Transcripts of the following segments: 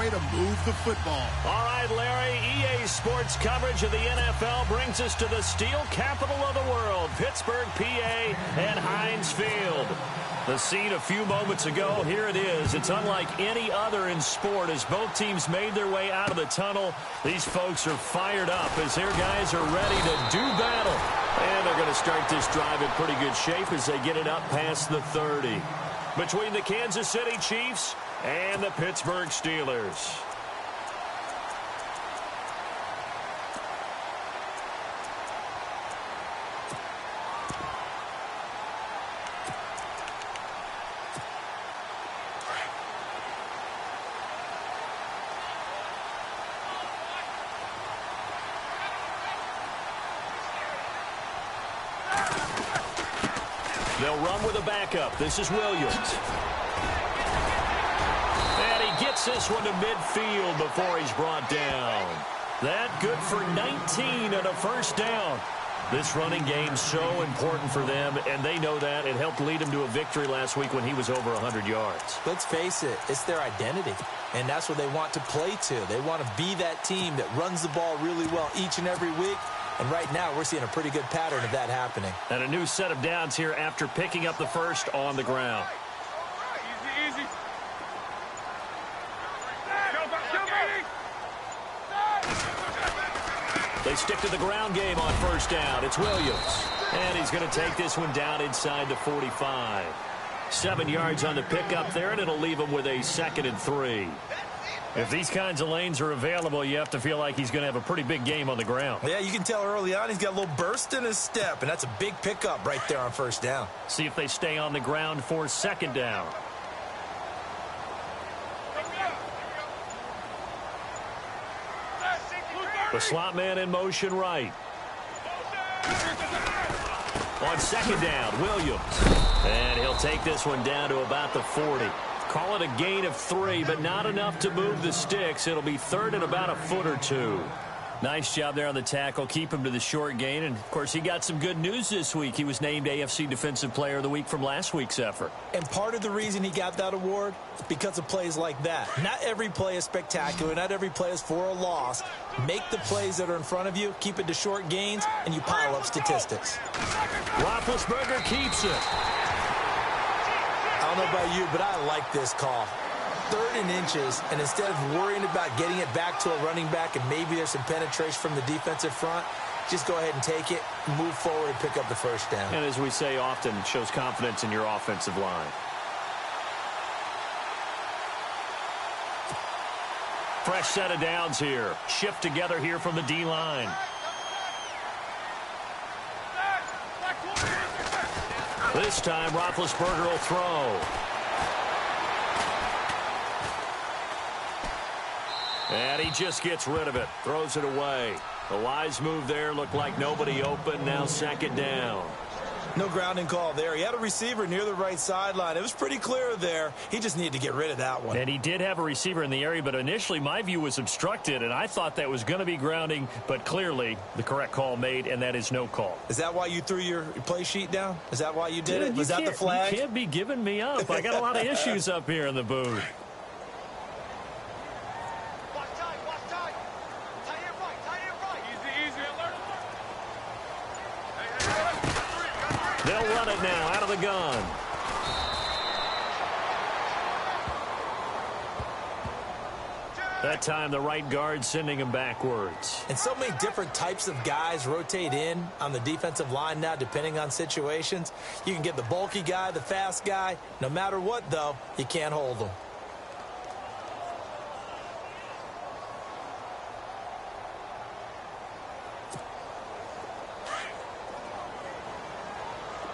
way to move the football. All right, Larry, EA Sports coverage of the NFL brings us to the steel capital of the world, Pittsburgh, PA, and Heinz Field. The scene a few moments ago, here it is. It's unlike any other in sport as both teams made their way out of the tunnel. These folks are fired up as their guys are ready to do battle. And they're going to start this drive in pretty good shape as they get it up past the 30. Between the Kansas City Chiefs and the Pittsburgh Steelers. They'll run with a backup. This is Williams. And he gets this one to midfield before he's brought down. That good for 19 and a first down. This running game's so important for them, and they know that. It helped lead them to a victory last week when he was over 100 yards. Let's face it, it's their identity, and that's what they want to play to. They want to be that team that runs the ball really well each and every week. And right now, we're seeing a pretty good pattern of that happening. And a new set of downs here after picking up the first on the ground. Easy. They stick to the ground game on first down. It's Williams. And he's going to take this one down inside the 45. 7 yards on the pickup there, and it'll leave him with a 2nd and 3. If these kinds of lanes are available, you have to feel like he's going to have a pretty big game on the ground. Yeah, you can tell early on he's got a little burst in his step, and that's a big pickup right there on first down. See if they stay on the ground for 2nd down. The slot man in motion right. On 2nd down, Williams. And he'll take this one down to about the 40. Call it a gain of 3, but not enough to move the sticks. It'll be 3rd and about a foot or 2. Nice job there on the tackle. Keep him to the short gain. And, of course, he got some good news this week. He was named AFC Defensive Player of the Week from last week's effort. And part of the reason he got that award is because of plays like that. Not every play is spectacular. Not every play is for a loss. Make the plays that are in front of you, keep it to short gains, and you pile up statistics. Roethlisberger keeps it. I don't know about you, but I like this call. 3rd and inches, and instead of worrying about getting it back to a running back and maybe there's some penetration from the defensive front, just go ahead and take it, move forward, and pick up the first down. And as we say often, it shows confidence in your offensive line. Fresh set of downs here. Shift together here from the D-line. This time, Roethlisberger will throw. And he just gets rid of it. Throws it away. The wise move there. Looked like nobody open. Now 2nd down. No grounding call there. He had a receiver near the right sideline. It was pretty clear there. He just needed to get rid of that one. And he did have a receiver in the area, but initially my view was obstructed, and I thought that was going to be grounding, but clearly the correct call made, and that is no call. Is that why you threw your play sheet down? Is that why you did it? Was that the flag? You can't be giving me up. I got a lot of issues up here in the booth. They'll run it now out of the gun. That time the right guard sending him backwards. And so many different types of guys rotate in on the defensive line now depending on situations. You can get the bulky guy, the fast guy. No matter what, though, you can't hold them.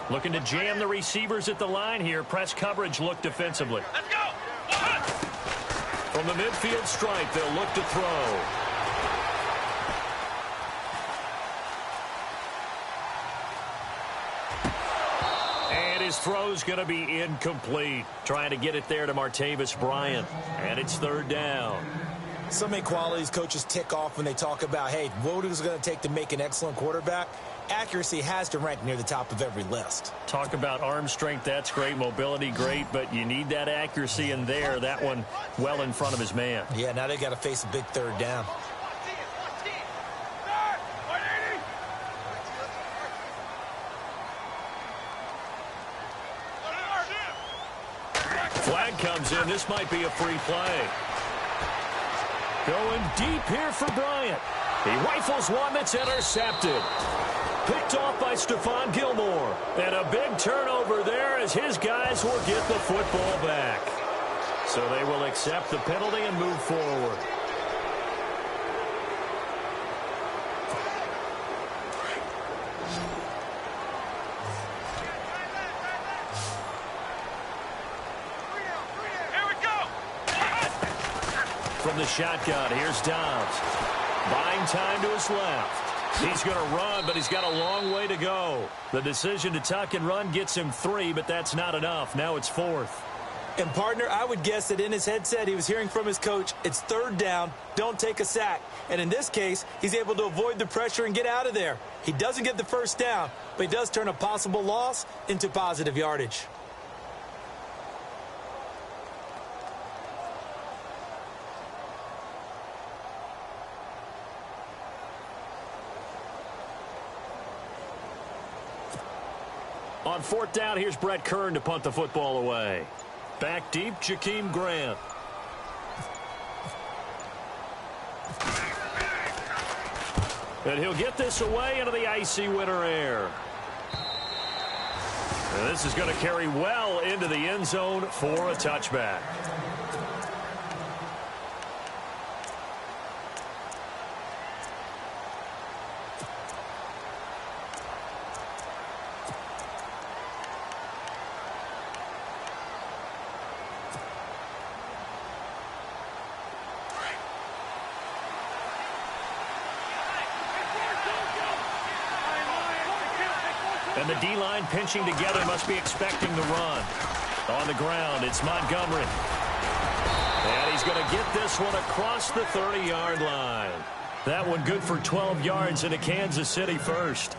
Looking to jam the receivers at the line here. Press coverage look defensively. Let's go. From the midfield stripe, they'll look to throw. And his throw's going to be incomplete. Trying to get it there to Martavis Bryant. And it's 3rd down. So many qualities coaches tick off when they talk about, hey, what is it going to take to make an excellent quarterback? accuracy has to rank near the top of every list. Talk about arm strength, that's great. Mobility, great, but you need that accuracy in there. That one well in front of his man. Yeah, now they got to face a big third down. Flag comes in. This might be a free play. Going deep here for Bryant. He rifles one that's intercepted. Picked off by Stephon Gilmore. And a big turnover there as his guys will get the football back. So they will accept the penalty and move forward. From the shotgun, here's Dobbs. Buying time to his left. He's going to run, but he's got a long way to go. The decision to tuck and run gets him 3, but that's not enough. Now it's 4th. And, partner, I would guess that in his headset he was hearing from his coach, it's 3rd down, don't take a sack. And in this case, he's able to avoid the pressure and get out of there. He doesn't get the 1st down, but he does turn a possible loss into positive yardage. On 4th down, here's Brett Kern to punt the football away. Back deep, Jakeem Grant. And he'll get this away into the icy winter air. And this is going to carry well into the end zone for a touchback. And the D-line pinching together must be expecting the run. On the ground, it's Montgomery. And he's going to get this one across the 30-yard line. That one good for 12 yards into Kansas City first.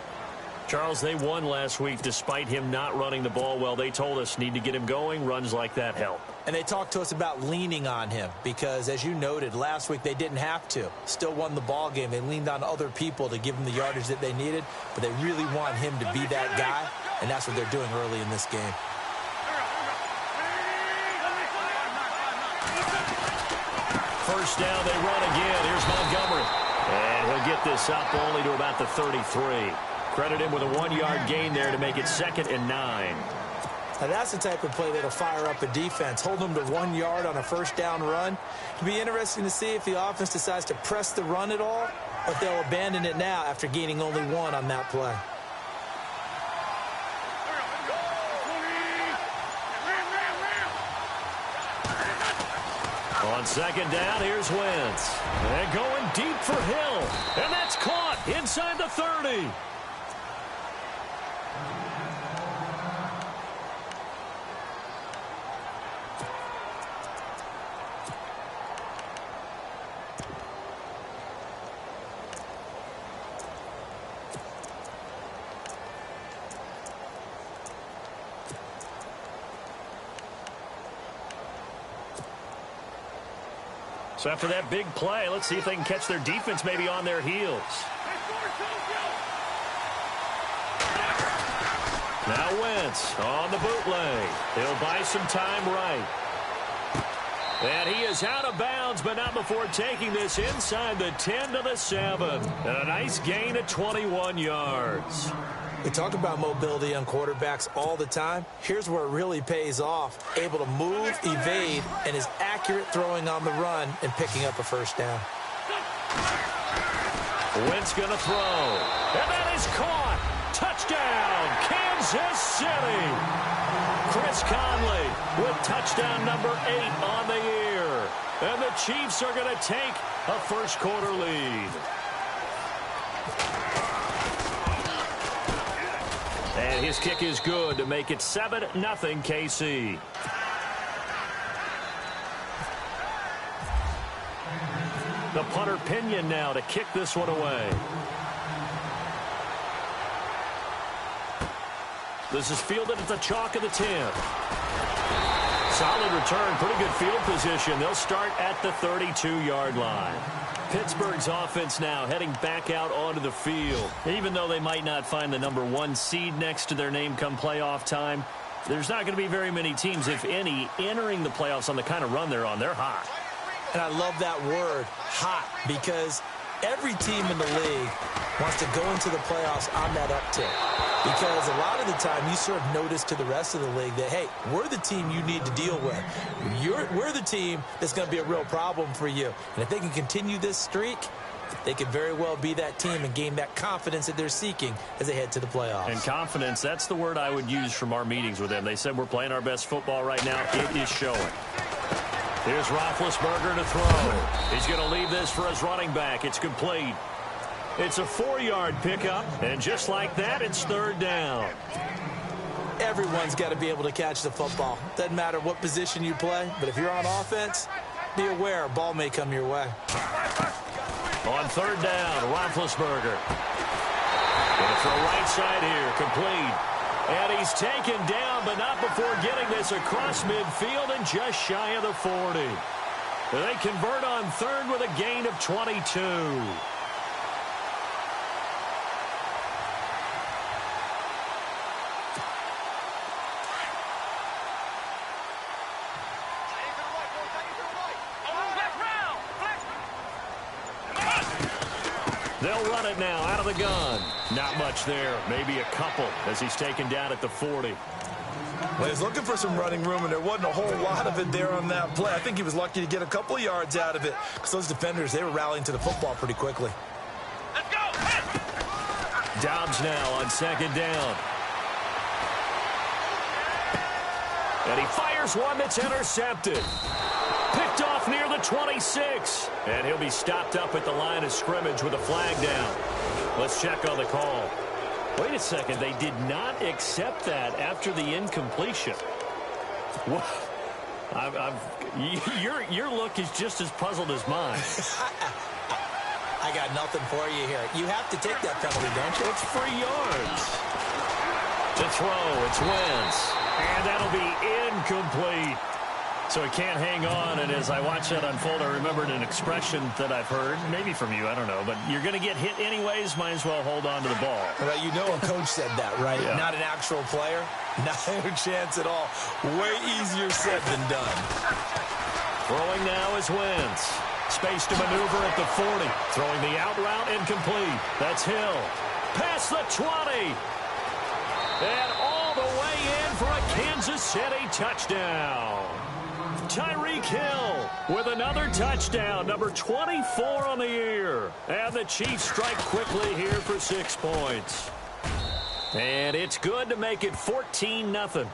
Charles, they won last week despite him not running the ball well. They told us need to get him going. Runs like that help. And they talked to us about leaning on him because, as you noted, last week they didn't have to. Still won the ball game. They leaned on other people to give them the yardage that they needed, but they really want him to be that guy, and that's what they're doing early in this game. First down, they run again. Here's Montgomery. And he'll get this up only to about the 33. Credit him with a 1-yard gain there to make it 2nd and 9. Now that's the type of play that'll fire up a defense. Hold them to 1 yard on a 1st down run. It'll be interesting to see if the offense decides to press the run at all, or if they'll abandon it now after gaining only 1 on that play. On 2nd down, here's Wentz. And going deep for Hill. And that's caught inside the 30. So after that big play, let's see if they can catch their defense maybe on their heels. Now Wentz on the bootleg. He'll buy some time right. And he is out of bounds, but not before taking this inside the 10 to the 7. And a nice gain of 21 yards. We talk about mobility on quarterbacks all the time. Here's where it really pays off. Able to move, evade, and is accurate throwing on the run and picking up a 1st down. Wentz going to throw. And that is caught. Touchdown, Kansas City. Chris Conley with touchdown number 8 on the year. And the Chiefs are going to take a 1st quarter lead. And his kick is good to make it 7-0 KC. The punter Pinion now to kick this one away. This is fielded at the chalk of the 10. Solid return, pretty good field position. They'll start at the 32-yard line. Pittsburgh's offense now heading back out onto the field. Even though they might not find the number 1 seed next to their name come playoff time, there's not going to be very many teams, if any, entering the playoffs on the kind of run they're on. They're hot. And I love that word, hot, because every team in the league wants to go into the playoffs on that uptick. Because a lot of the time you serve notice to the rest of the league that, hey, we're the team you need to deal with. We're the team that's going to be a real problem for you. And if they can continue this streak, they could very well be that team and gain that confidence that they're seeking as they head to the playoffs. And confidence, that's the word I would use from our meetings with them. They said we're playing our best football right now. It is showing. Here's Roethlisberger to throw. He's going to leave this for his running back. It's complete. It's a 4-yard pickup, and just like that, it's 3rd down. Everyone's got to be able to catch the football. Doesn't matter what position you play, but if you're on offense, be aware a ball may come your way. On 3rd down, Roethlisberger. Going to throw right side here, complete. And he's taken down, but not before getting this across midfield and just shy of the 40. They convert on 3rd with a gain of 22. They'll run it now out of the gun. Not much there. Maybe a couple as he's taken down at the 40. Well, he's looking for some running room, and there wasn't a whole lot of it there on that play. I think he was lucky to get a couple of yards out of it because those defenders, they were rallying to the football pretty quickly. Let's go. Dobbs now on 2nd down. And he fires one that's intercepted. Picked off near the 26. And he'll be stopped up at the line of scrimmage with a flag down. Let's check on the call. Wait a second. They did not accept that after the incompletion. What? Your look is just as puzzled as mine. I got nothing for you here. You have to take that penalty, don't you? It's 3 yards. To throw, it's Wentz. And that'll be incomplete. So he can't hang on, and as I watch that unfold, I remembered an expression that I've heard, maybe from you, I don't know, but you're going to get hit anyways, might as well hold on to the ball. Well, you know a coach said that, right? Yeah. Not an actual player. Not a chance at all. Way easier said than done. Throwing now is Wentz. Space to maneuver at the 40. Throwing the out route incomplete. That's Hill. Past the 20. And all the way in for a Kansas City touchdown. Tyreek Hill with another touchdown, number 24 on the year. And the Chiefs strike quickly here for 6 points. And it's good to make it 14-0.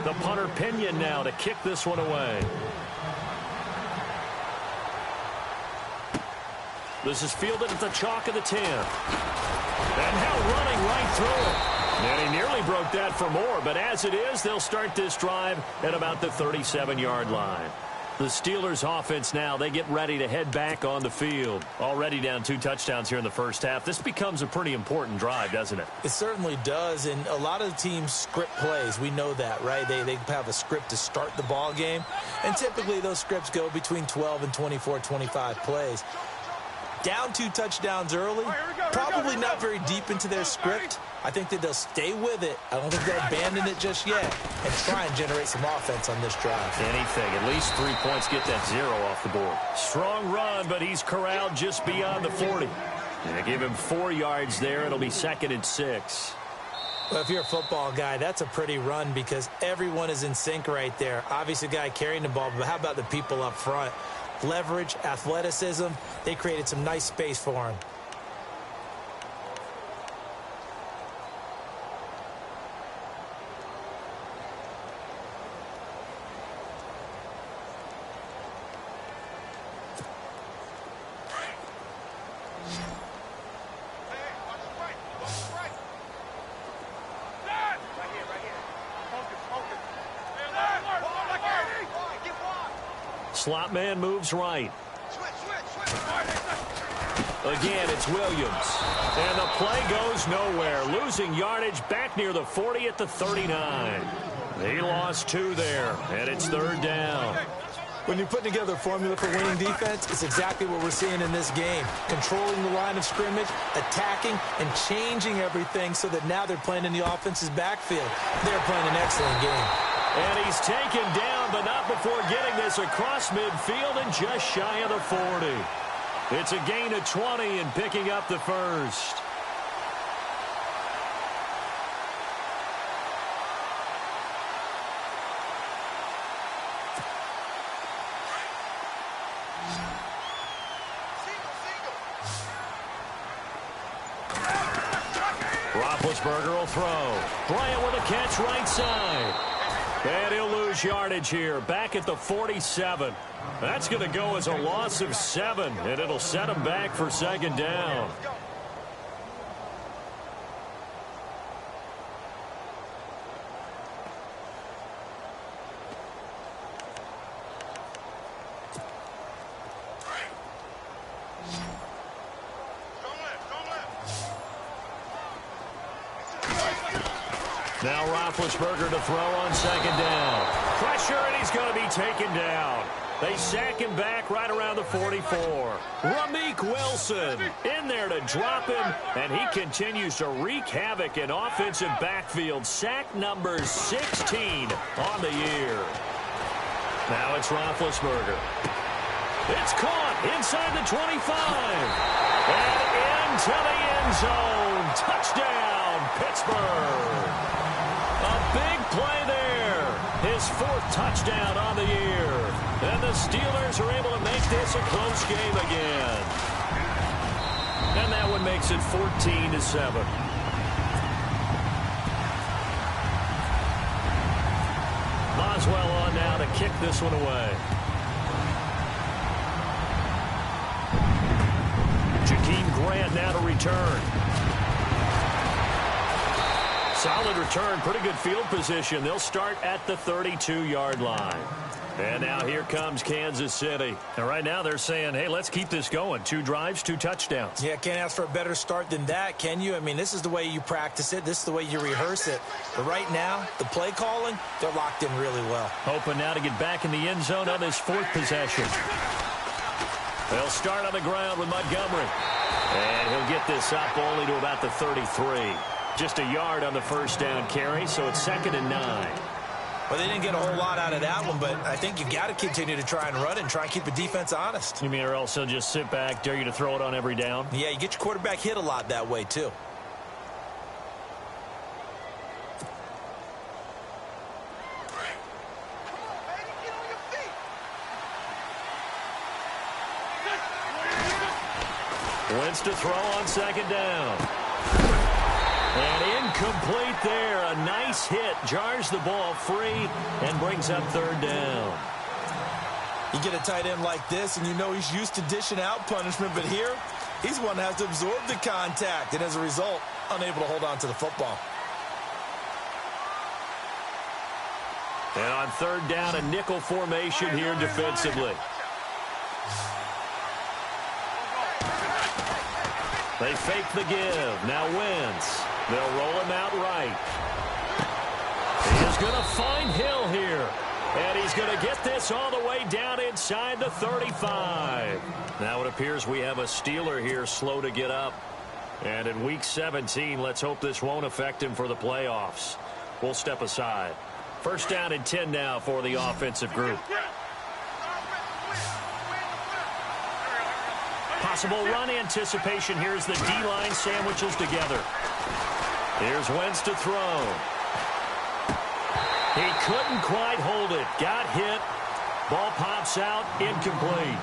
The punter Pinion now to kick this one away. This is fielded at the chalk of the 10. And now running right through it. And he nearly broke that for more, but as it is, they'll start this drive at about the 37-yard line. The Steelers' offense now, they get ready to head back on the field. Already down 2 touchdowns here in the first half. This becomes a pretty important drive, doesn't it? It certainly does, and a lot of the teams script plays. We know that, right? They have a script to start the ball game, and typically those scripts go between 12 and 24, 25 plays. Down 2 touchdowns early, probably not very deep into their script. I think that they'll stay with it. I don't think they'll abandon it just yet and try and generate some offense on this drive. Anything. At least 3 points, get that 0 off the board. Strong run, but he's corralled just beyond the 40. And they give him 4 yards there. It'll be 2nd and 6. Well, if you're a football guy, that's a pretty run because everyone is in sync right there. Obviously, the guy carrying the ball, but how about the people up front? Leverage, athleticism, they created some nice space for him. Slot man moves right. Again, it's Williams. And the play goes nowhere. Losing yardage back near the 40 at the 39. He lost 2 there, and it's 3rd down. When you put together a formula for winning defense, it's exactly what we're seeing in this game. Controlling the line of scrimmage, attacking, and changing everything so that now they're playing in the offense's backfield. They're playing an excellent game. And he's taken down, but not before getting this across midfield and just shy of the 40. It's a gain of 20 and picking up the first. Roethlisberger will throw. Bryant with a catch right side. And he'll lose yardage here, back at the 47. That's going to go as a loss of 7, and it'll set him back for 2nd down. Now Roethlisberger to throw on 2nd down. Pressure, and he's going to be taken down. They sack him back right around the 44. Ramik Wilson in there to drop him, and he continues to wreak havoc in offensive backfield. Sack number 16 on the year. Now it's Roethlisberger. It's caught inside the 25. And into the end zone. Touchdown, Pittsburgh. A big play there. His 4th touchdown on the year. And the Steelers are able to make this a close game again. And that one makes it 14-7. Boswell on now to kick this one away. Jakeem Grant now to return. Solid return, pretty good field position. They'll start at the 32-yard line. And now here comes Kansas City. And right now they're saying, hey, let's keep this going. 2 drives, 2 touchdowns. Yeah, can't ask for a better start than that, can you? I mean, this is the way you practice it. This is the way you rehearse it. But right now, the play calling, they're locked in really well. Hoping now to get back in the end zone on this 4th possession. They'll start on the ground with Montgomery. And he'll get this up only to about the 33. Just a yard on the 1st down carry, so it's 2nd and 9. Well, they didn't get a whole lot out of that one, but I think you've got to continue to try and run and try and keep the defense honest. You mean or else they'll just sit back, dare you to throw it on every down? Yeah, you get your quarterback hit a lot that way, too. Wentz to throw on 2nd down. And incomplete there. A nice hit. Jars the ball free and brings up 3rd down. You get a tight end like this, and you know he's used to dishing out punishment, but here, he's one that has to absorb the contact, and as a result, unable to hold on to the football. And on 3rd down, a nickel formation here defensively. They fake the give. Now Wentz. They'll roll him out right. He is going to find Hill here. And he's going to get this all the way down inside the 35. Now it appears we have a Steeler here slow to get up. And in Week 17, let's hope this won't affect him for the playoffs. We'll step aside. 1st down and 10 now for the offensive group. Possible run anticipation here as the D-line sandwiches together. Here's Wentz to throw. He couldn't quite hold it. Got hit. Ball pops out. Incomplete.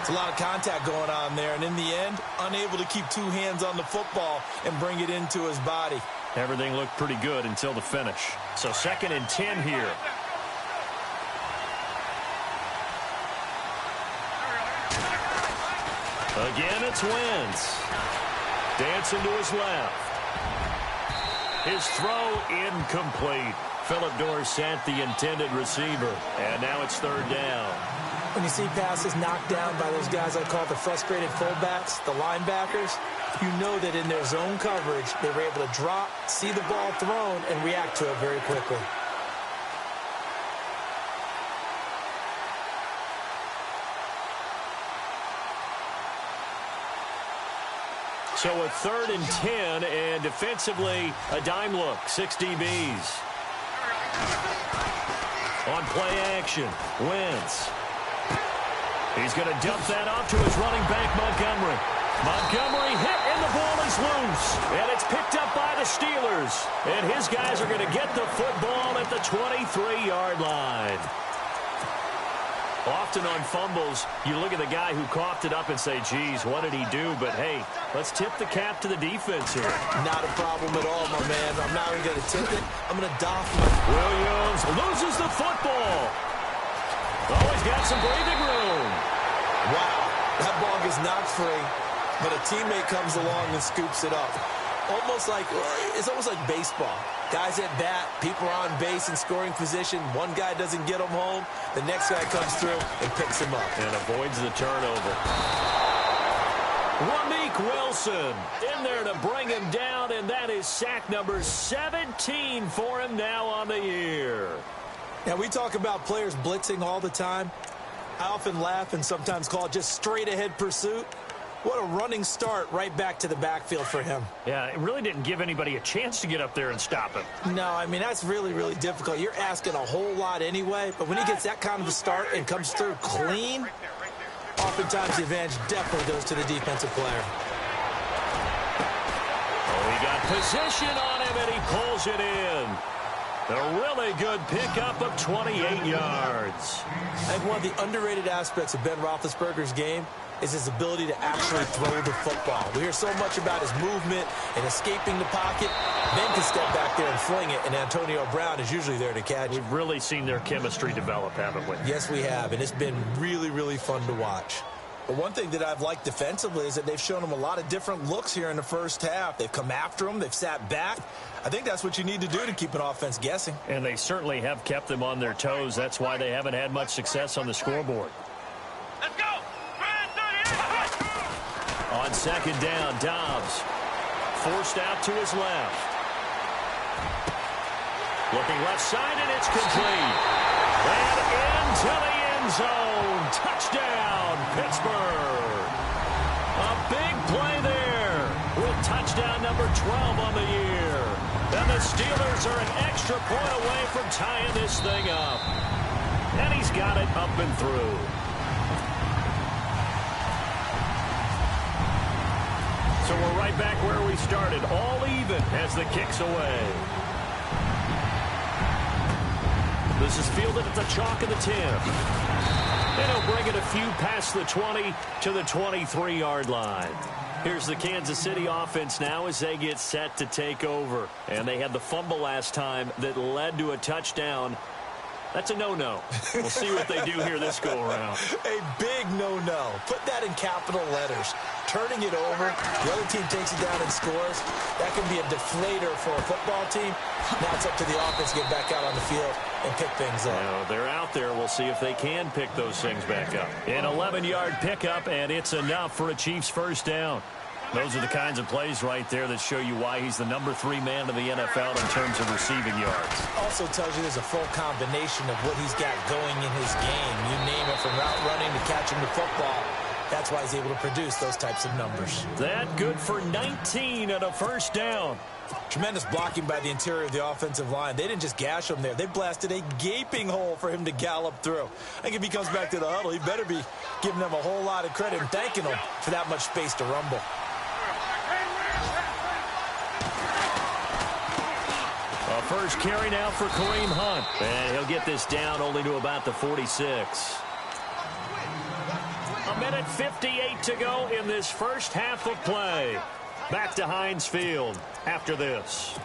It's a lot of contact going on there, and in the end, unable to keep 2 hands on the football and bring it into his body. Everything looked pretty good until the finish. So 2nd and 10 here. Again, it's Wentz. Dancing to his left. His throw incomplete. Philip Dorsett, the intended receiver. And now it's 3rd down. When you see passes knocked down by those guys I call the frustrated fullbacks, the linebackers, you know that in their zone coverage, they were able to drop, see the ball thrown, and react to it very quickly. So a 3rd and 10, and defensively, a dime look, 6 DBs. On play action, Wentz. He's going to dump that off to his running back, Montgomery. Montgomery hit, and the ball is loose. And it's picked up by the Steelers. And his guys are going to get the football at the 23-yard line. Often on fumbles, you look at the guy who coughed it up and say, geez, what did he do? But, hey, let's tip the cap to the defense here. Not a problem at all, my man. I'm not even going to tip it. I'm going to doff my... Williams loses the football. Oh, he's got some breathing room. Wow, that ball gets knocked free, but a teammate comes along and scoops it up. It's almost like baseball. Guys at bat, people are on base in scoring position. One guy doesn't get him home. The next guy comes through and picks him up. And avoids the turnover. Ramik Wilson in there to bring him down, and that is sack number 17 for him now on the year. Now, we talk about players blitzing all the time. I often laugh and sometimes call it just straight-ahead pursuit. What a running start right back to the backfield for him. Yeah, it really didn't give anybody a chance to get up there and stop him. No, I mean, that's really, really difficult. You're asking a whole lot anyway, but when he gets that kind of a start and comes through clean, oftentimes the advantage definitely goes to the defensive player. Oh, he got position on him, and he pulls it in. A really good pickup of 28 yards. I think one of the underrated aspects of Ben Roethlisberger's game is his ability to actually throw the football. We hear so much about his movement and escaping the pocket. Ben can step back there and fling it, and Antonio Brown is usually there to catch. We've really seen their chemistry develop, haven't we? Yes, we have, and it's been really, really fun to watch. But one thing that I've liked defensively is that they've shown him a lot of different looks here in the first half. They've come after him. They've sat back. I think that's what you need to do to keep an offense guessing. And they certainly have kept them on their toes. That's why they haven't had much success on the scoreboard. Let's go. On 2nd down, Dobbs forced out to his left. Looking left side, and it's complete. And into the end zone. Touchdown, Pittsburgh. A big play there with touchdown number 12 on the year. And the Steelers are an extra point away from tying this thing up. And he's got it up and through. So we're right back where we started, all even as the kick's away. This is fielded at the chalk of the 10. And he'll bring it a few past the 20 to the 23-yard line. Here's the Kansas City offense now as they get set to take over. And they had the fumble last time that led to a touchdown. That's a no-no. We'll see what they do here this go-around. A big no-no. Put that in capital letters. Turning it over, the other team takes it down and scores. That can be a deflator for a football team. Now it's up to the offense to get back out on the field and pick things up. Now, they're out there. We'll see if they can pick those things back up. An 11-yard pickup, and it's enough for a Chiefs first down. Those are the kinds of plays right there that show you why he's the number 3 man in the NFL in terms of receiving yards. Also tells you there's a full combination of what he's got going in his game. You name it, from route running to catching the football. That's why he's able to produce those types of numbers. That good for 19 and a first down. Tremendous blocking by the interior of the offensive line. They didn't just gash him there. They blasted a gaping hole for him to gallop through. I think if he comes back to the huddle, he better be giving them a whole lot of credit and thanking them for that much space to rumble. A first carry now for Kareem Hunt. And he'll get this down only to about the 46. A minute 58 to go in this first half of play. Back to Heinz Field after this.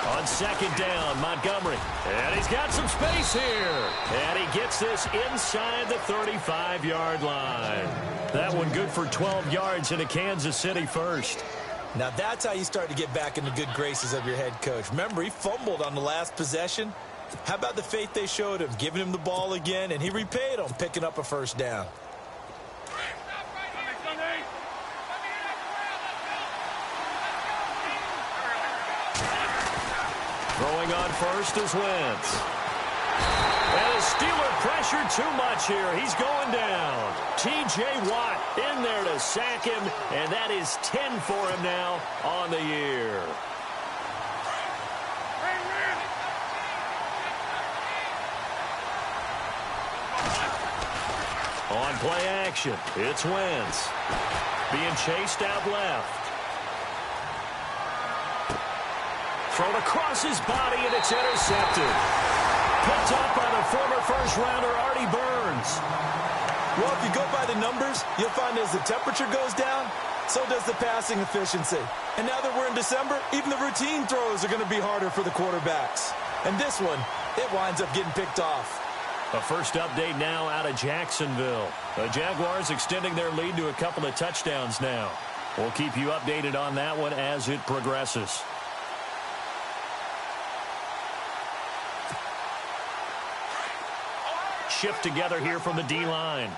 On second down. Montgomery. And he's got some space here. And he gets this inside the 35-yard line. That one good for 12 yards into Kansas City first. Now that's how you start to get back in the good graces of your head coach. Remember, he fumbled on the last possession. How about the faith they showed him, giving him the ball again, and he repaid them, picking up a first down. Throwing on first is Wentz. And the Steeler pressure too much here. He's going down. T.J. Watt in there to sack him, and that is 10 for him now on the year. On play action, it's Wentz. Being chased out left. Thrown across his body, and it's intercepted. Picked up by the former first-rounder, Artie Burns. Well, if you go by the numbers, you'll find as the temperature goes down, so does the passing efficiency. And now that we're in December, even the routine throws are going to be harder for the quarterbacks. And this one, it winds up getting picked off. A first update now out of Jacksonville. The Jaguars extending their lead to a couple of touchdowns now. We'll keep you updated on that one as it progresses. Shift together here from the D-line.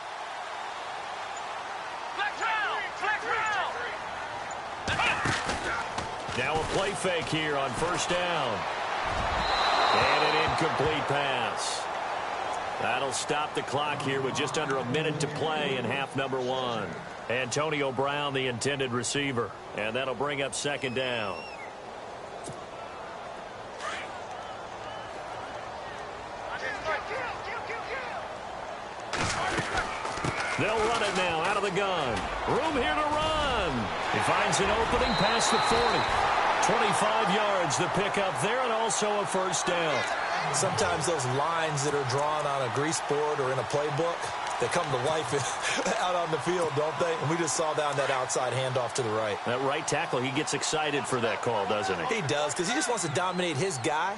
Now a play fake here on first down. And an incomplete pass. That'll stop the clock here with just under a minute to play in half number one. Antonio Brown, the intended receiver. And that'll bring up second down. They'll run it now out of the gun. Room here to run. He finds an opening past the 40. 25 yards the pickup there, and also a first down. Sometimes those lines that are drawn on a grease board or in a playbook, they come to life out on the field, don't they? And we just saw down that outside handoff to the right. That right tackle, he gets excited for that call, doesn't he? He does, because he just wants to dominate his guy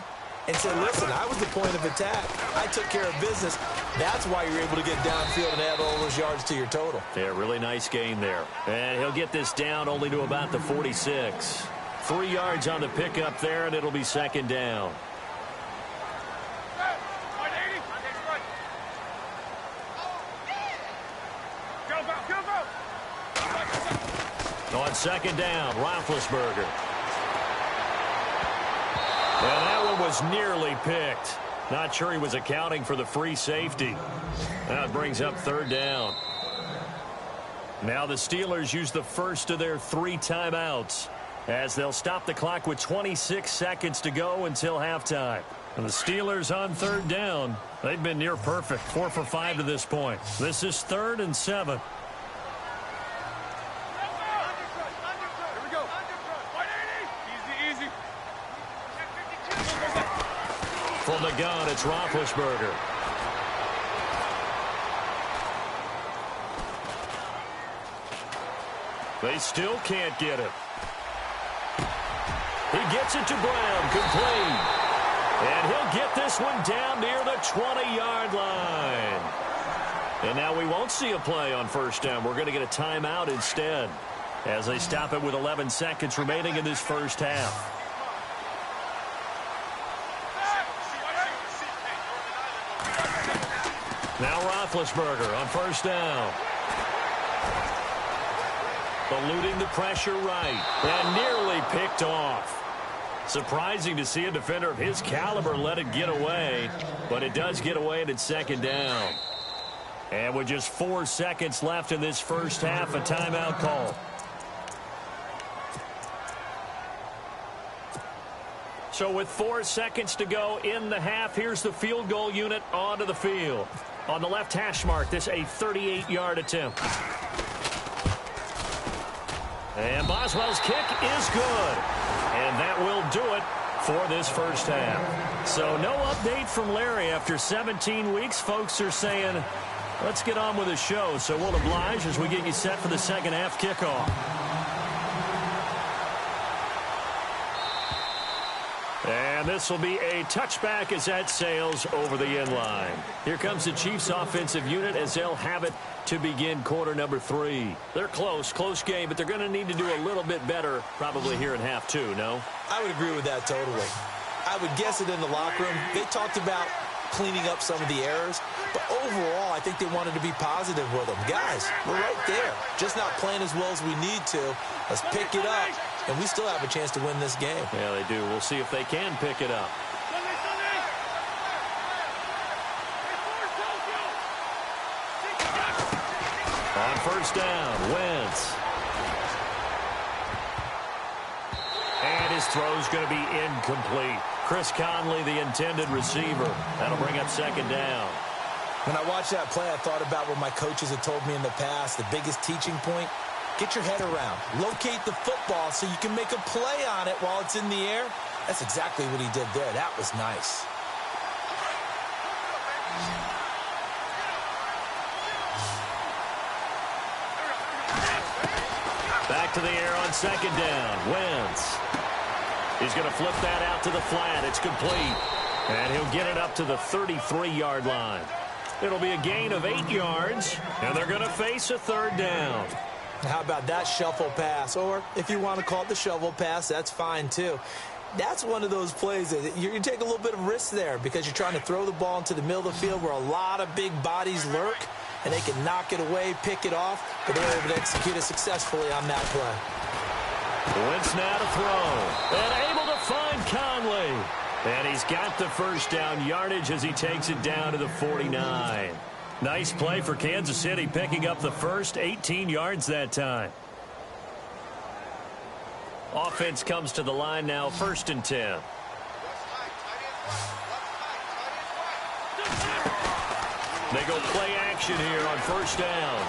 and say, listen, I was the point of attack. I took care of business. That's why you're able to get downfield and add all those yards to your total. Yeah, really nice gain there. And he'll get this down only to about the 46. 3 yards on the pickup there, and it'll be second down. On second down, Roethlisberger. And that one was nearly picked. Not sure he was accounting for the free safety. That brings up third down. Now the Steelers use the first of their 3 timeouts as they'll stop the clock with 26 seconds to go until halftime. And the Steelers on third down, they've been near perfect, 4 for 5 to this point. This is 3rd and 7. From the gun, it's Roethlisberger. They still can't get it. He gets it to Brown, complete. And he'll get this one down near the 20-yard line. And now we won't see a play on first down. We're going to get a timeout instead as they stop it with 11 seconds remaining in this first half. Now Roethlisberger on first down. Eluding the pressure right. And nearly picked off. Surprising to see a defender of his caliber let it get away. But it does get away, and it's second down. And with just 4 seconds left in this first half, a timeout call. So with 4 seconds to go in the half, here's the field goal unit onto the field. On the left hash mark, this a 38-yard attempt. And Boswell's kick is good. And that will do it for this first half. So no update from Larry after 17 weeks. Folks are saying, let's get on with the show. So we'll oblige as we get you set for the second half kickoff. And And this will be a touchback as that sails over the end line. Here comes the Chiefs offensive unit as they'll have it to begin quarter number 3. They're close game, but they're going to need to do a little bit better probably here in half 2, no? I would agree with that totally. I would guess it in the locker room. They talked about cleaning up some of the errors, but overall, I think they wanted to be positive with them. Guys, we're right there. Just not playing as well as we need to. Let's pick it up, and we still have a chance to win this game. Yeah, they do. We'll see if they can pick it up. On first down, Wentz. And his throw's going to be incomplete. Chris Conley, the intended receiver. That'll bring up second down. When I watched that play, I thought about what my coaches had told me in the past. The biggest teaching point, get your head around. Locate the football so you can make a play on it while it's in the air. That's exactly what he did there. That was nice. Back to the air on second down. Wentz. He's going to flip that out to the flat. It's complete. And he'll get it up to the 33-yard line. It'll be a gain of 8 yards, and they're going to face a third down. How about that shuffle pass? Or if you want to call it the shovel pass, that's fine too. That's one of those plays that you take a little bit of risk there because you're trying to throw the ball into the middle of the field where a lot of big bodies lurk, and they can knock it away, pick it off, but they're able to execute it successfully on that play. Wentz now to throw, and able to find Conley. And he's got the first down yardage as he takes it down to the 49. Nice play for Kansas City, picking up the first 18 yards that time. Offense comes to the line now, 1st and 10. They go play action here on first down.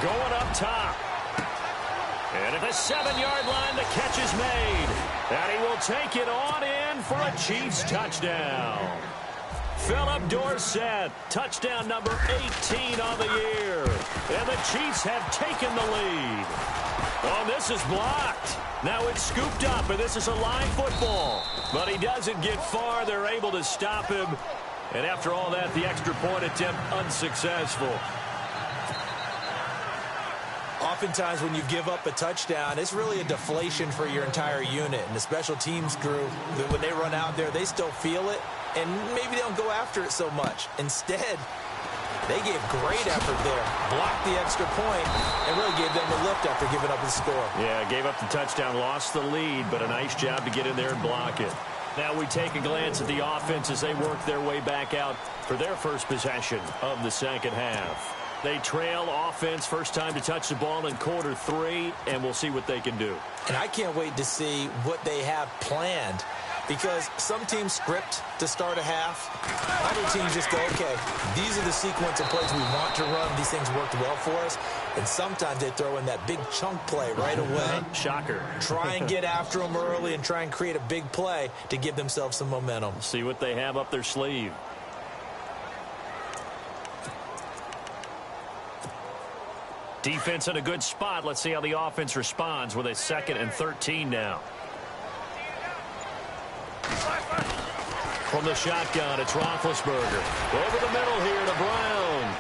Going up top. And at the 7-yard line, the catch is made. And he will take it on in for a Chiefs touchdown. Philip Dorsett, touchdown number 18 on the year. And the Chiefs have taken the lead. Oh, this is blocked. Now it's scooped up, and this is a line football. But he doesn't get far. They're able to stop him. And after all that, the extra point attempt unsuccessful. Oftentimes when you give up a touchdown, it's really a deflation for your entire unit. And the special teams crew, when they run out there, they still feel it. And maybe they don't go after it so much. Instead, they gave great effort there. Blocked the extra point and really gave them the lift after giving up the score. Yeah, gave up the touchdown, lost the lead, but a nice job to get in there and block it. Now we take a glance at the offense as they work their way back out for their first possession of the second half. They trail offense, first time to touch the ball in quarter 3, and we'll see what they can do. And I can't wait to see what they have planned, because some teams script to start a half. Other teams just go, okay, these are the sequence of plays we want to run. These things worked well for us. And sometimes they throw in that big chunk play right away. Shocker. Try and get after them early and try and create a big play to give themselves some momentum. See what they have up their sleeve. Defense in a good spot. Let's see how the offense responds with a 2nd and 13 now. From the shotgun, it's Roethlisberger. Over the middle here to Brown.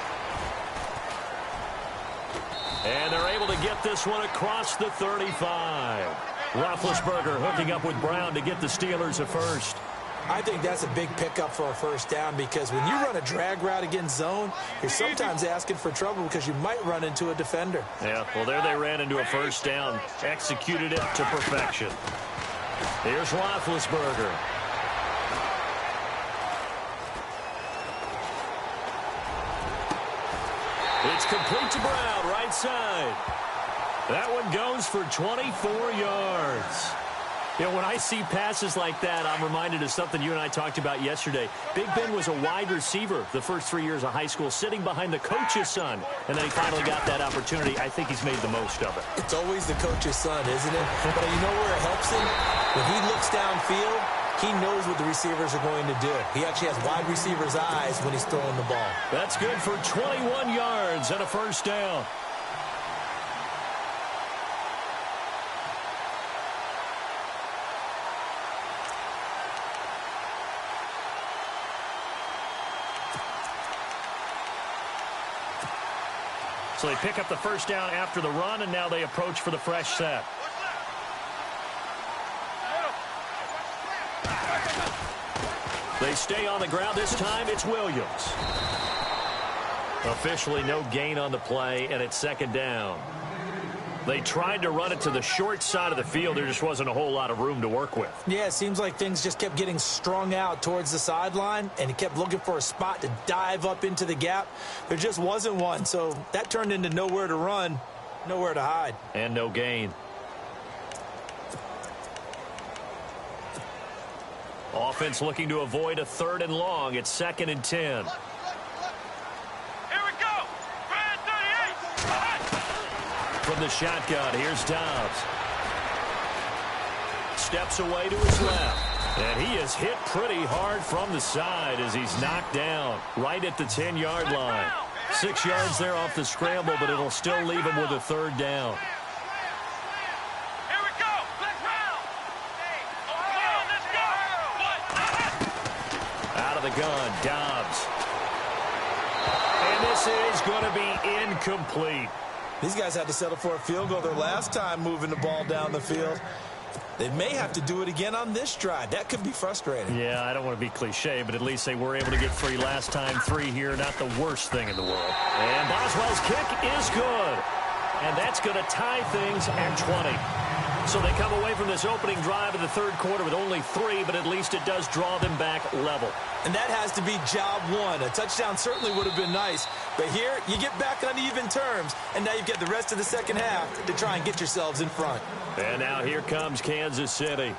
And they're able to get this one across the 35. Roethlisberger hooking up with Brown to get the Steelers a first. I think that's a big pickup for a first down, because when you run a drag route against zone, you're sometimes asking for trouble because you might run into a defender. Yeah, well, there they ran into a first down, executed it to perfection. Here's Roethlisberger. It's complete to Brown, right side. That one goes for 24 yards. You know, when I see passes like that, I'm reminded of something you and I talked about yesterday. Big Ben was a wide receiver the first 3 years of high school, sitting behind the coach's son, and then he finally got that opportunity. I think he's made the most of it. It's always the coach's son, isn't it? But you know where it helps him? When he looks downfield, he knows what the receivers are going to do. He actually has wide receivers' eyes when he's throwing the ball. That's good for 21 yards and a first down. So they pick up the first down after the run, and now they approach for the fresh set. They stay on the ground. This time it's Williams. Officially no gain on the play, and it's second down. They tried to run it to the short side of the field. There just wasn't a whole lot of room to work with. Yeah, it seems like things just kept getting strung out towards the sideline, and he kept looking for a spot to dive up into the gap. There just wasn't one, so that turned into nowhere to run, nowhere to hide. And no gain. Offense looking to avoid a 3rd and long. It's 2nd and 10. From the shotgun, here's Dobbs. Steps away to his left. And he is hit pretty hard from the side as he's knocked down right at the 10-yard line. 6 yards there off the scramble, but it'll still leave him with a 3rd down. Out of the gun, Dobbs. And this is going to be incomplete. These guys had to settle for a field goal their last time moving the ball down the field. They may have to do it again on this drive. That could be frustrating. Yeah, I don't want to be cliche, but at least they were able to get 3 last time. 3 here, not the worst thing in the world. And Boswell's kick is good. And that's going to tie things at 20. So they come away from this opening drive in the 3rd quarter with only 3, but at least it does draw them back level. And that has to be job 1. A touchdown certainly would have been nice. But here, you get back on even terms, and now you get the rest of the second half to try and get yourselves in front. And now here comes Kansas City.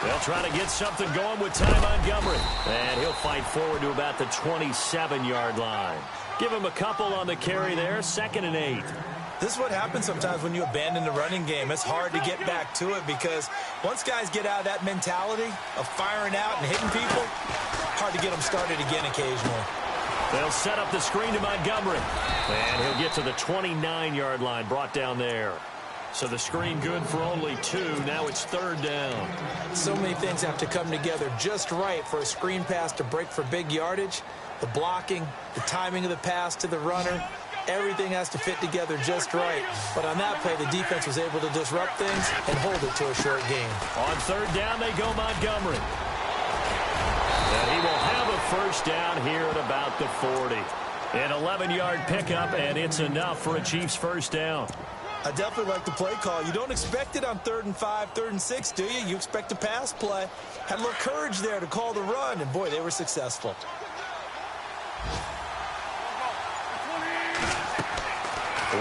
They'll try to get something going with Ty Montgomery. And he'll fight forward to about the 27-yard line. Give him a couple on the carry there. 2nd and 8. This is what happens sometimes when you abandon the running game. It's hard to get back to it because once guys get out of that mentality of firing out and hitting people, hard to get them started again occasionally. They'll set up the screen to Montgomery. And he'll get to the 29-yard line, brought down there. So the screen good for only 2. Now it's 3rd down. So many things have to come together just right for a screen pass to break for big yardage. The blocking, the timing of the pass to the runner, everything has to fit together just right. But on that play, the defense was able to disrupt things and hold it to a short gain. On 3rd down, they go Montgomery. And he will have a first down here at about the 40. An 11-yard pickup, and it's enough for a Chiefs first down. I definitely like the play call. You don't expect it on 3rd and 5, 3rd and 6, do you? You expect a pass play. Had a little courage there to call the run, and boy, they were successful.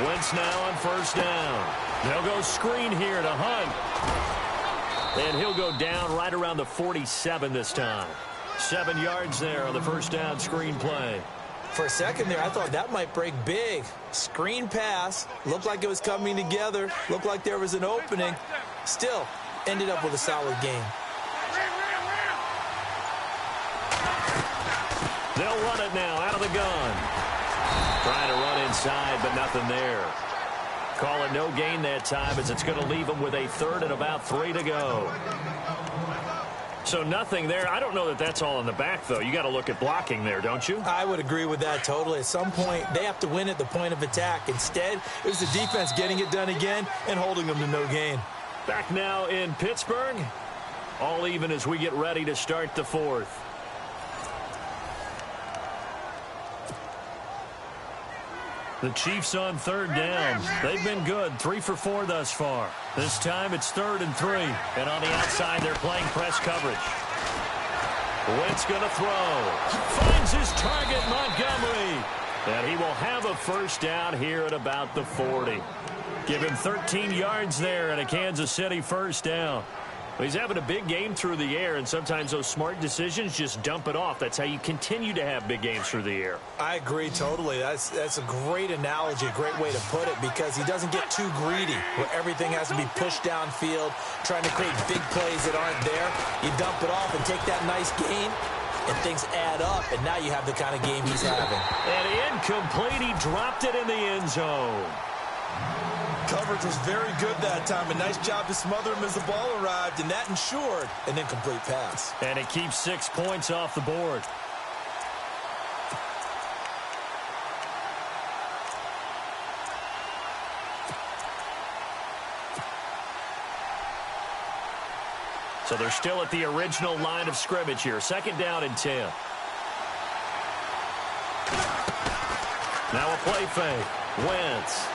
Wentz now on 1st down. They'll go screen here to Hunt. And he'll go down right around the 47 this time. 7 yards there on the first down screen play. For a second there, I thought that might break big. Screen pass. Looked like it was coming together. Looked like there was an opening. Still, ended up with a solid game. They'll run it now out of the gun. Trying to run inside, but nothing there. Call it no gain that time as it's going to leave them with a 3rd and about 3 to go. So nothing there. I don't know that that's all in the back, though. You got to look at blocking there, don't you? I would agree with that totally. At some point, they have to win at the point of attack. Instead, it was the defense getting it done again and holding them to no gain. Back now in Pittsburgh. All even as we get ready to start the 4th. The Chiefs on 3rd down. They've been good. 3 for 4 thus far. This time it's 3rd and 3. And on the outside, they're playing press coverage. Wentz going to throw. Finds his target, Montgomery. And he will have a first down here at about the 40. Give him 13 yards there and a Kansas City first down. He's having a big game through the air, and sometimes those smart decisions just dump it off. That's how you continue to have big games through the air. I agree totally. That's a great analogy, a great way to put it, because he doesn't get too greedy where everything has to be pushed downfield, trying to create big plays that aren't there. You dump it off and take that nice gain, and things add up, and now you have the kind of game he's having. And incomplete. He dropped it in the end zone. Coverage was very good that time. A nice job to smother him as the ball arrived, and that ensured an incomplete pass. And it keeps 6 points off the board. So they're still at the original line of scrimmage here. 2nd down and 10. Now a play fake. Wentz.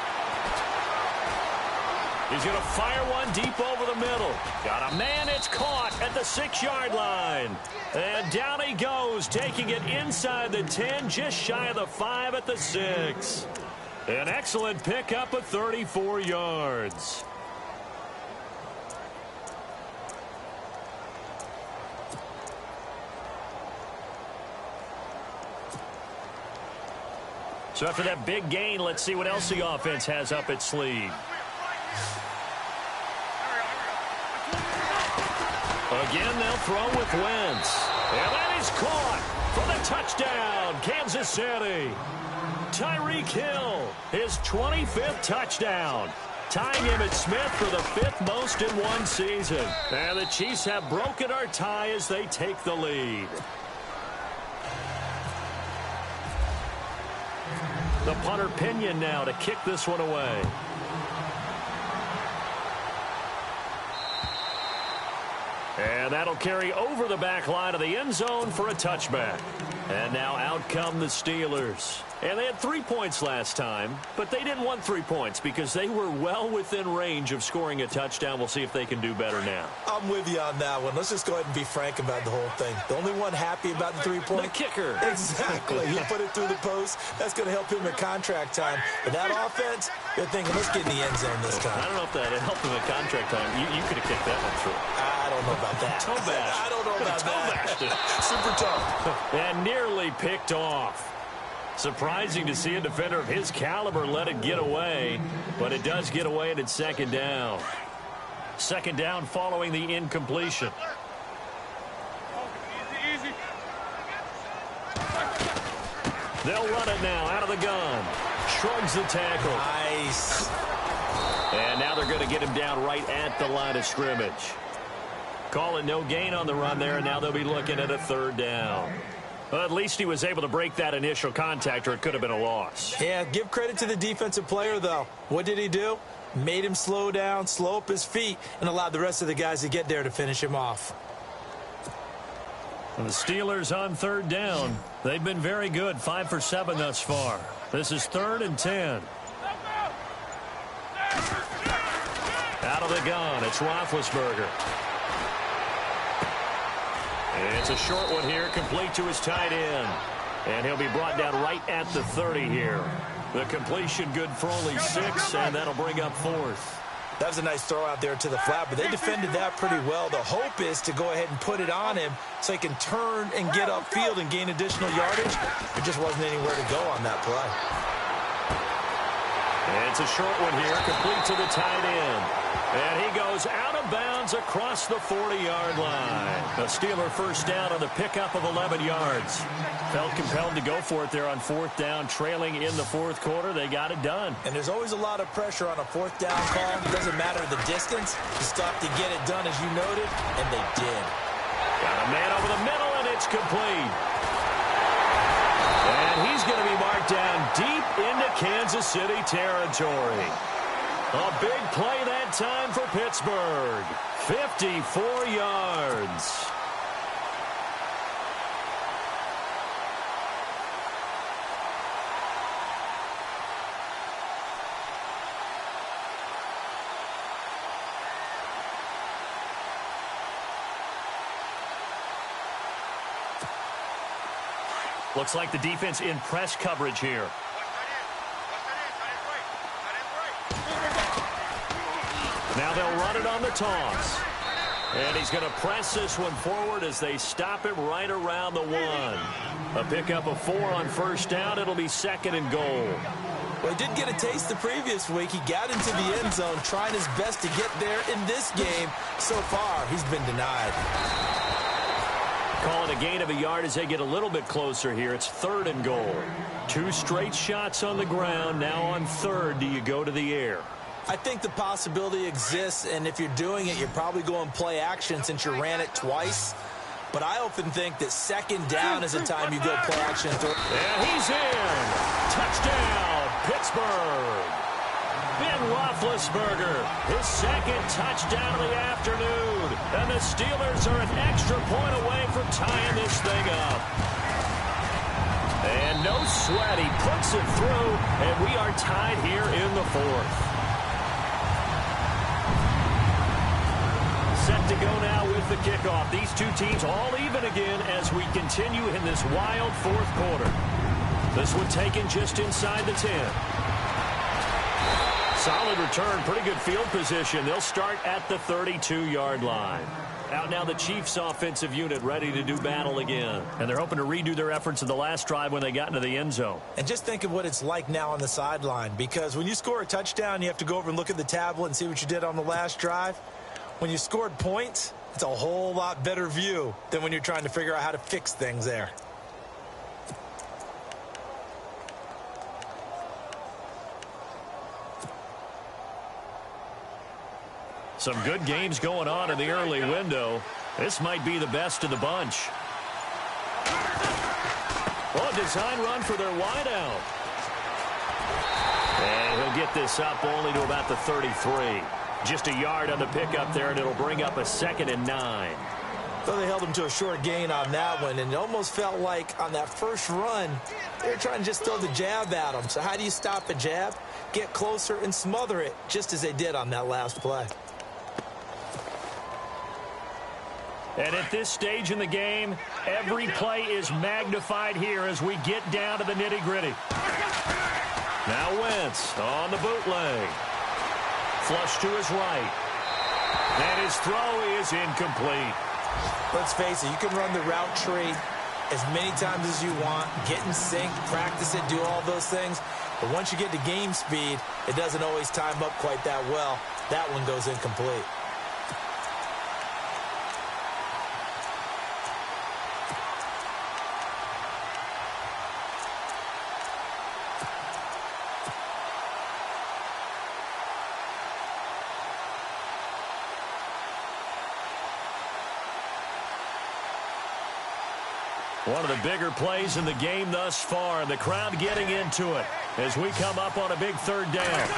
He's going to fire one deep over the middle. Got a man. It's caught at the 6-yard line. And down he goes, taking it inside the 10, just shy of the 5 at the 6. An excellent pickup of 34 yards. So after that big gain, let's see what else the offense has up its sleeve. Again, they'll throw with Wentz. And that is caught for the touchdown, Kansas City. Tyreek Hill, his 25th touchdown. Tying Emmitt Smith for the 5th most in one season. And the Chiefs have broken our tie as they take the lead. The punter Pinion now to kick this one away. And that'll carry over the back line of the end zone for a touchback. And now out come the Steelers. And they had 3 points last time, but they didn't want 3 points because they were well within range of scoring a touchdown. We'll see if they can do better now. I'm with you on that one. Let's just go ahead and be frank about the whole thing. The only one happy about the 3-point? The kicker. Exactly. He put it through the post. That's going to help him in contract time. But that offense, they're thinking, let's get in the end zone this time. I don't know if that helped him in contract time. You could have kicked that one through. I don't know about that. Toe bash. I don't know about that. Super tough. And nearly picked off. Surprising to see a defender of his caliber let it get away, but it does get away and it's 2nd down. 2nd down following the incompletion. Easy. They'll run it now out of the gun. Shrugs the tackle. Nice. And now they're going to get him down right at the line of scrimmage. Call it no gain on the run there, and now they'll be looking at a 3rd down. Well, at least he was able to break that initial contact, or it could have been a loss. Yeah, give credit to the defensive player, though. What did he do? Made him slow down, slow up his feet, and allowed the rest of the guys to get there to finish him off. And the Steelers on 3rd down. They've been very good, 5 for 7 thus far. This is 3rd and 10. Out of the gun, it's Roethlisberger. It's a short one here, complete to his tight end. And he'll be brought down right at the 30 here. The completion good for only 6, and that'll bring up 4th. That was a nice throw out there to the flat, but they defended that pretty well. The hope is to go ahead and put it on him so he can turn and get upfield and gain additional yardage. There just wasn't anywhere to go on that play. And it's a short one here, complete to the tight end. And he goes out of bounds across the 40-yard line. A Steeler 1st down on the pickup of 11 yards. Felt compelled to go for it there on 4th down, trailing in the 4th quarter. They got it done. And there's always a lot of pressure on a 4th down call. It doesn't matter the distance. You stop to get it done, as you noted, and they did. Got a man over the middle, and it's complete. And he's going to be marked down deep into Kansas City territory. A big play that time for Pittsburgh. 54 yards. Looks like the defense in press coverage here. Now they'll run it on the toss. And he's going to press this one forward as they stop him right around the 1. A pickup of 4 on 1st down. It'll be 2nd and goal. Well, he did get a taste the previous week. He got into the end zone, trying his best to get there in this game. So far, he's been denied. Calling a gain of a yard as they get a little bit closer here. It's 3rd and goal. 2 straight shots on the ground. Now on 3rd, do you go to the air? I think the possibility exists, and if you're doing it, you're probably going play action since you ran it twice. But I often think that second down is the time you go play action. And he's in. Touchdown, Pittsburgh. Ben Roethlisberger, his second touchdown of the afternoon. And the Steelers are an extra point away from tying this thing up. And no sweat, he puts it through, and we are tied here in the fourth. Set to go now with the kickoff. These two teams all even again as we continue in this wild fourth quarter. This one taken just inside the 10. Solid return, pretty good field position. They'll start at the 32-yard line. Out now the Chiefs offensive unit ready to do battle again. And they're hoping to redo their efforts in the last drive when they got into the end zone. And just think of what it's like now on the sideline, because when you score a touchdown, you have to go over and look at the tablet and see what you did on the last drive. When you scored points, it's a whole lot better view than when you're trying to figure out how to fix things there. Some good games going on in the early window. This might be the best of the bunch. Oh, design run for their wideout. And he'll get this up only to about the 33. Just a yard on the pickup there, and it'll bring up a 2nd and 9. So they held him to a short gain on that one, and it almost felt like on that first run, they were trying to just throw the jab at him. So how do you stop a jab? Get closer and smother it, just as they did on that last play. And at this stage in the game, every play is magnified here as we get down to the nitty-gritty. Now Wentz on the bootleg. Flush to his right. And his throw is incomplete. Let's face it, you can run the route tree as many times as you want, get in sync, practice it, do all those things. But once you get to game speed, it doesn't always time up quite that well. That one goes incomplete. One of the bigger plays in the game thus far. The crowd getting into it as we come up on a big third down.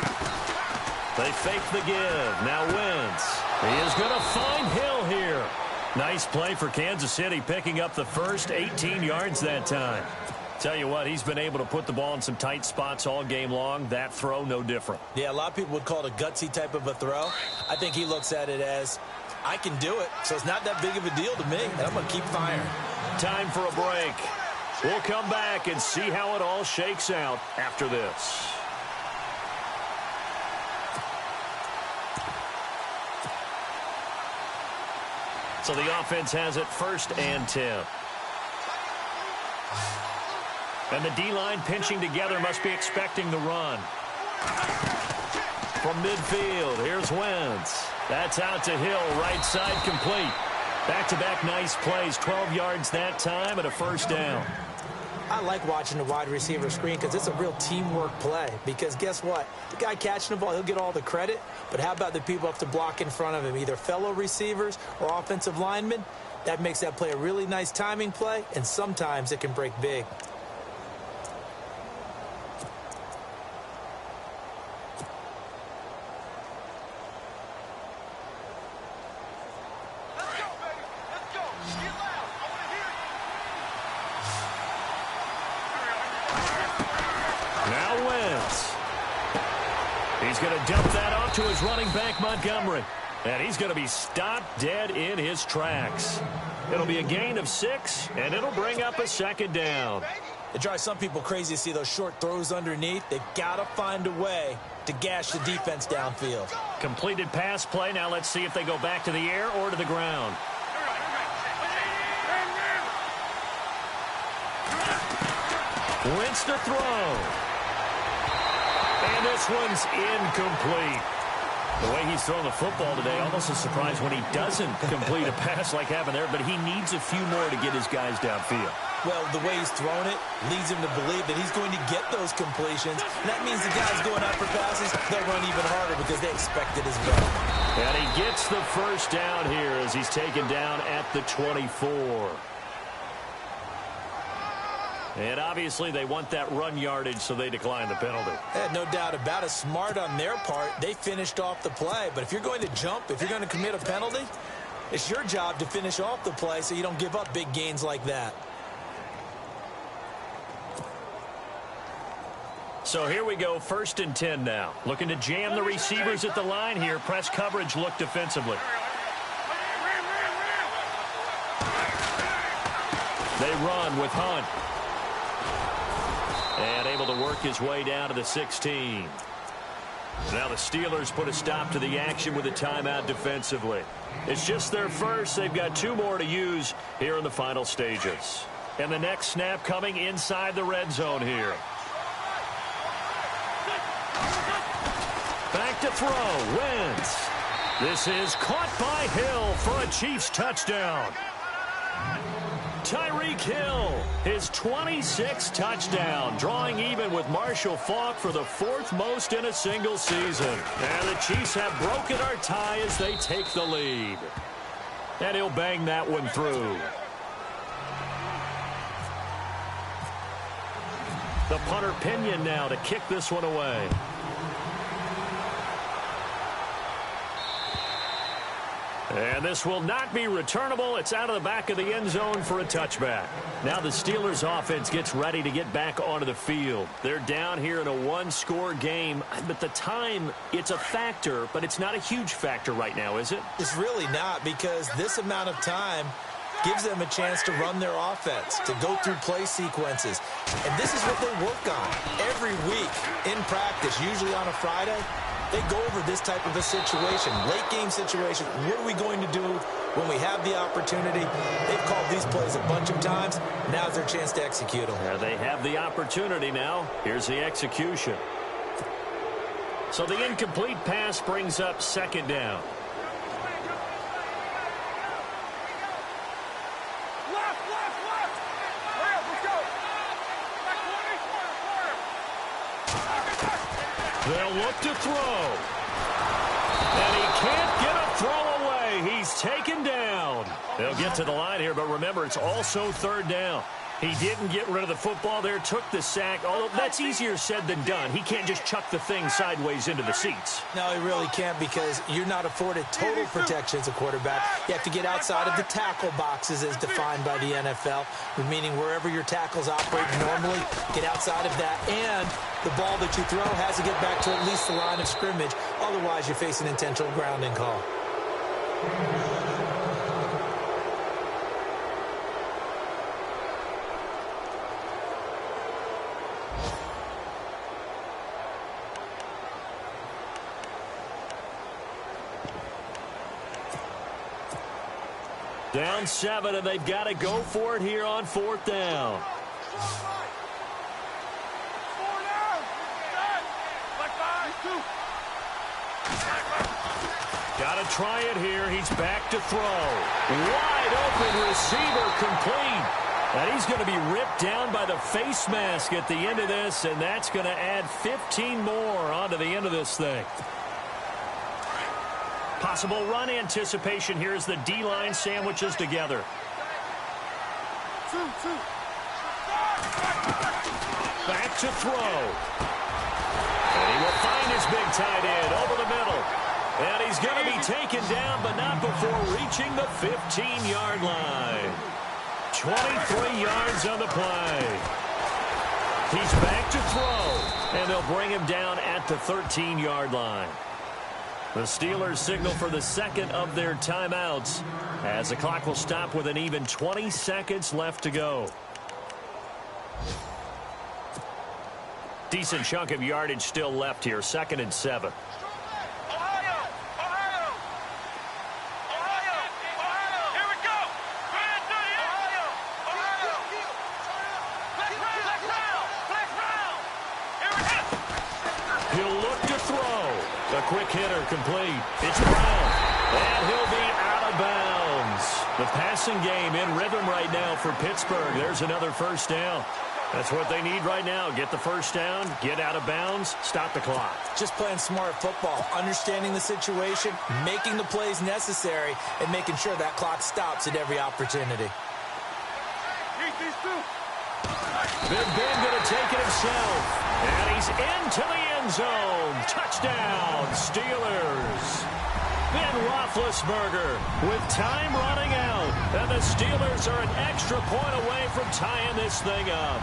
They fake the give. Now Wentz. He is going to find Hill here. Nice play for Kansas City, picking up the first 18 yards that time. Tell you what, he's been able to put the ball in some tight spots all game long. That throw, no different. Yeah, a lot of people would call it a gutsy type of a throw. I think he looks at it as, I can do it, so it's not that big of a deal to me, and I'm going to keep firing. Time for a break. We'll come back and see how it all shakes out after this. So the offense has it 1st and 10. And the D-line pinching together must be expecting the run. From midfield, here's Wentz. That's out to Hill, right side complete. Back-to-back nice plays, 12 yards that time and a 1st down. I like watching the wide receiver screen because it's a real teamwork play. Because guess what? The guy catching the ball, he'll get all the credit. But how about the people up to block in front of him, either fellow receivers or offensive linemen? That makes that play a really nice timing play, and sometimes it can break big. He's going to dump that off to his running back, Montgomery. And he's going to be stopped dead in his tracks. It'll be a gain of 6, and it'll bring up a 2nd down. It drives some people crazy to see those short throws underneath. They've got to find a way to gash the defense downfield. Completed pass play. Now let's see if they go back to the air or to the ground. Wentz to throw. And this one's incomplete. The way he's throwing the football today, almost a surprise when he doesn't complete a pass like happened there, but he needs a few more to get his guys downfield. Well, the way he's thrown it leads him to believe that he's going to get those completions. And that means the guys going out for passes, they'll run even harder because they expect it as well. And he gets the first down here as he's taken down at the 24. And obviously they want that run yardage, so they decline the penalty. No doubt about it. Smart on their part. They finished off the play. But if you're going to jump, if you're going to commit a penalty, it's your job to finish off the play so you don't give up big gains like that. So here we go, 1st and 10 now. Looking to jam the receivers at the line here. Press coverage look defensively. They run with Hunt. And able to work his way down to the 16. Now the Steelers put a stop to the action with a timeout defensively. It's just their first. They've got 2 more to use here in the final stages. And the next snap coming inside the red zone here. Back to throw. Wentz. This is caught by Hill for a Chiefs touchdown. Tyreek Hill, his 26th touchdown, drawing even with Marshall Faulk for the 4th most in a single season. And the Chiefs have broken our tie as they take the lead. And he'll bang that one through. The punter Pinion now to kick this one away. And this will not be returnable. It's out of the back of the end zone for a touchback. Now the Steelers offense gets ready to get back onto the field. They're down here in a 1-score game. But the time, it's a factor, but it's not a huge factor right now, is it? It's really not, because this amount of time gives them a chance to run their offense, to go through play sequences. And this is what they work on every week in practice, usually on a Friday. They go over this type of a situation, late game situation. What are we going to do when we have the opportunity? They've called these plays a bunch of times. Now's their chance to execute them. Yeah, they have the opportunity now. Here's the execution. So the incomplete pass brings up 2nd down. They'll look to throw. And he can't get a throw away. He's taken down. They'll get to the line here, but remember, it's also 3rd down. He didn't get rid of the football there, took the sack, although that's easier said than done. He can't just chuck the thing sideways into the seats. No, he really can't, because you're not afforded total protection as a quarterback. You have to get outside of the tackle boxes as defined by the NFL, meaning wherever your tackles operate normally, get outside of that, and the ball that you throw has to get back to at least the line of scrimmage. Otherwise, you face an intentional grounding call. Down 7, and they've got to go for it here on 4th down. Got to try it here. He's back to throw. Wide open receiver, complete. And he's going to be ripped down by the face mask at the end of this, and that's going to add 15 more onto the end of this thing. Possible run anticipation here as the D-line sandwiches together. Back to throw. And he will find his big tight end over the middle. And he's going to be taken down, but not before reaching the 15-yard line. 23 yards on the play. He's back to throw, and they'll bring him down at the 13-yard line. The Steelers signal for the 2nd of their timeouts as the clock will stop with an even 20 seconds left to go. Decent chunk of yardage still left here, 2nd and 7. Quick hitter complete. It's Brown. And he'll be out of bounds. The passing game in rhythm right now for Pittsburgh. There's another first down. That's what they need right now. Get the first down, get out of bounds, stop the clock. Just playing smart football, understanding the situation, making the plays necessary, and making sure that clock stops at every opportunity. Big Ben going to take it himself. And he's into the end zone. Touchdown, Steelers. Ben Roethlisberger with time running out. And the Steelers are an extra point away from tying this thing up.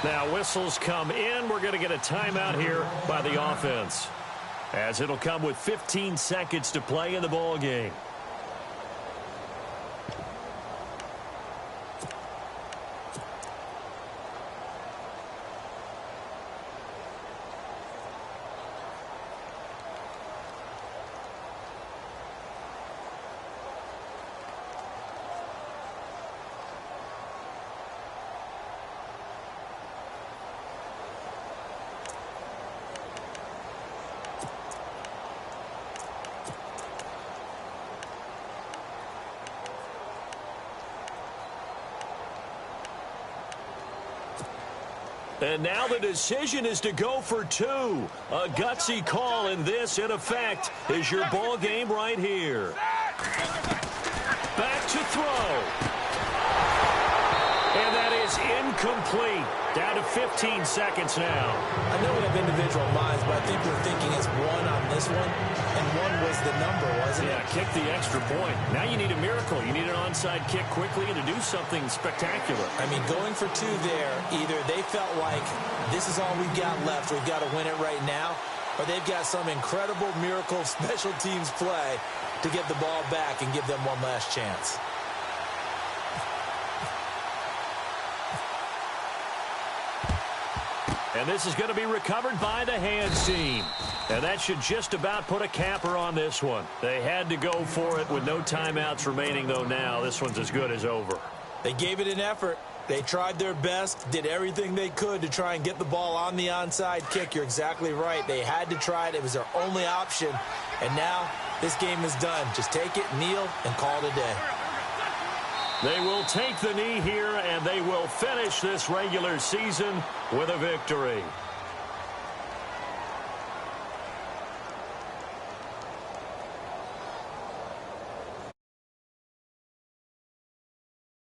Now whistles come in. We're going to get a timeout here by the offense, as it'll come with 15 seconds to play in the ball game. And now the decision is to go for two. A gutsy call, and this, in effect, is your ball game right here. Back to throw. And that is incomplete. Down to 15 seconds now. I know we have individual minds, but I think we're thinking it's one on this one, and one was the number, wasn't it? Yeah, kick the extra point. Now you need a miracle. You need an onside kick quickly and to do something spectacular. I mean, going for two there, either they felt like this is all we've got left, we've got to win it right now, or they've got some incredible miracle special teams play to get the ball back and give them one last chance. And this is going to be recovered by the hands team. And that should just about put a capper on this one. They had to go for it with no timeouts remaining, though. Now this one's as good as over. They gave it an effort. They tried their best, did everything they could to try and get the ball on the onside kick. You're exactly right. They had to try it. It was their only option. And now this game is done. Just take it, kneel, and call it a day. They will take the knee here, and they will finish this regular season with a victory.